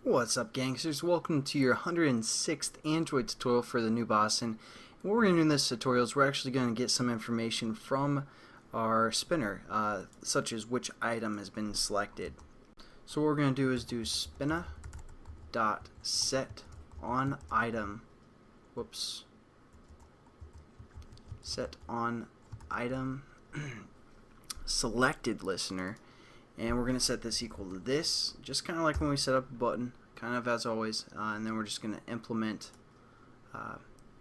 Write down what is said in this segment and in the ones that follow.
What's up, gangsters? Welcome to your 106th Android tutorial for the new Boston. And what we're going to do in this tutorial is we're actually going to get some information from our spinner, such as which item has been selected. So what we're going to do is do spinner dot set on item. Set on item selected listener. And we're going to set this equal to this, just kind of like when we set up a button, kind of as always, and then we're just going to implement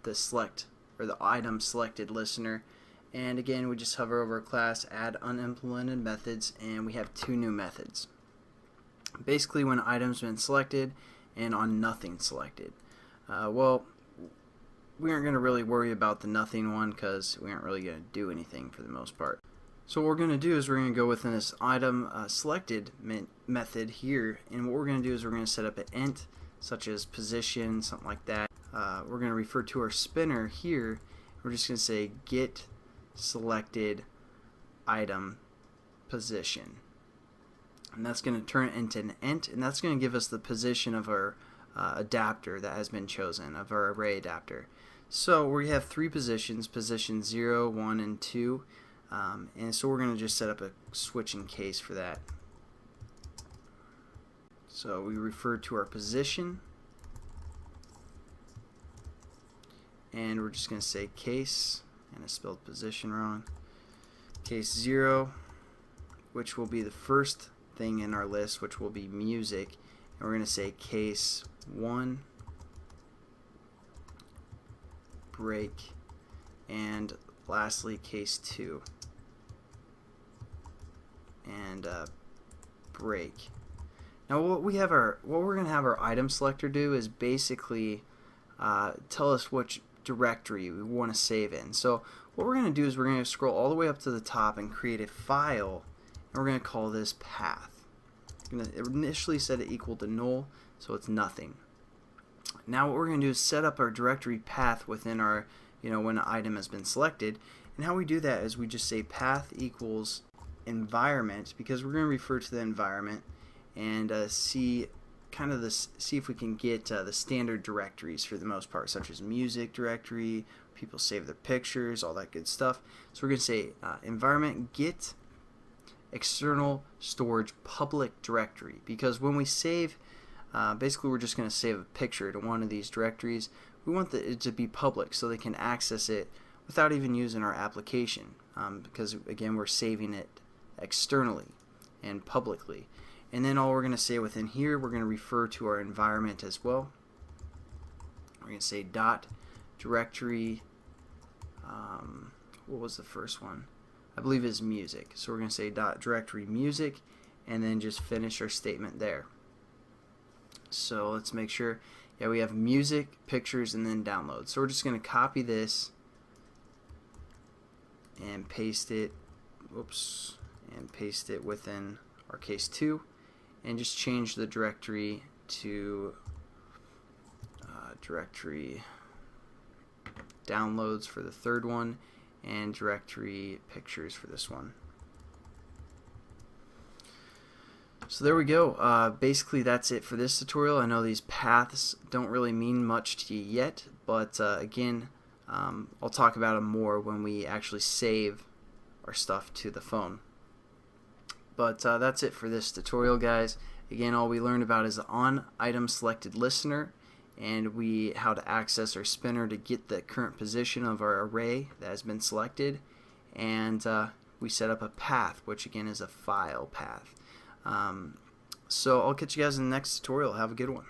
the select or the item selected listener. And again, we just hover over class, add unimplemented methods, and we have two new methods. Basically, when item's been selected and on nothing selected. Well, we aren't going to really worry about the nothing one because we aren't really going to do anything for the most part. So what we're going to do is we're going to go within this item selected method here, and what we're going to do is we're going to set up an int such as position, something like that. We're going to refer to our spinner here. We're just going to say get selected item position, and that's going to turn it into an int, and that's going to give us the position of our adapter that has been chosen, of our array adapter. So we have three positions, position 0, 1, and 2. And so we're going to just set up a switching case for that. So we refer to our position, and we're just going to say case, and I spelled position wrong, case 0, which will be the first thing in our list, which will be music, and we're going to say case 1, break, and lastly case 2 and break. Now what we're going to have our item selector do is basically tell us which directory we want to save in. So what we're going to do is we're going to scroll all the way up to the top and create a file, and we're going to call this path. I'm going to initially set it equal to null, so it's nothing. Now what we're going to do is set up our directory path within our, when an item has been selected. And how we do that is we just say path equals environment, because we're going to refer to the environment and see if we can get the standard directories for the most part, such as music directory, people save their pictures, all that good stuff. So we're going to say environment get external storage public directory, because when we save, basically we're just going to save a picture to one of these directories. We want it to be public so they can access it without even using our application, because again we're saving it externally and publicly. And then all we're going to say within here, we're going to refer to our environment as well. We're going to say dot directory, what was the first one? I believe is music. So we're going to say dot directory music, and then just finish our statement there. So let's make sure, yeah, we have music, pictures, and then download. So we're just going to copy this and paste it, and paste it within our case 2, and just change the directory to directory downloads for the third one, and directory pictures for this one. So there we go. Basically that's it for this tutorial. I know these paths don't really mean much to you yet, but again, I'll talk about them more when we actually save our stuff to the phone. But that's it for this tutorial, guys. Again, all we learned about is the on item selected listener, and how to access our spinner to get the current position of our array that has been selected, and we set up a path, which again is a file path. So I'll catch you guys in the next tutorial. Have a good one.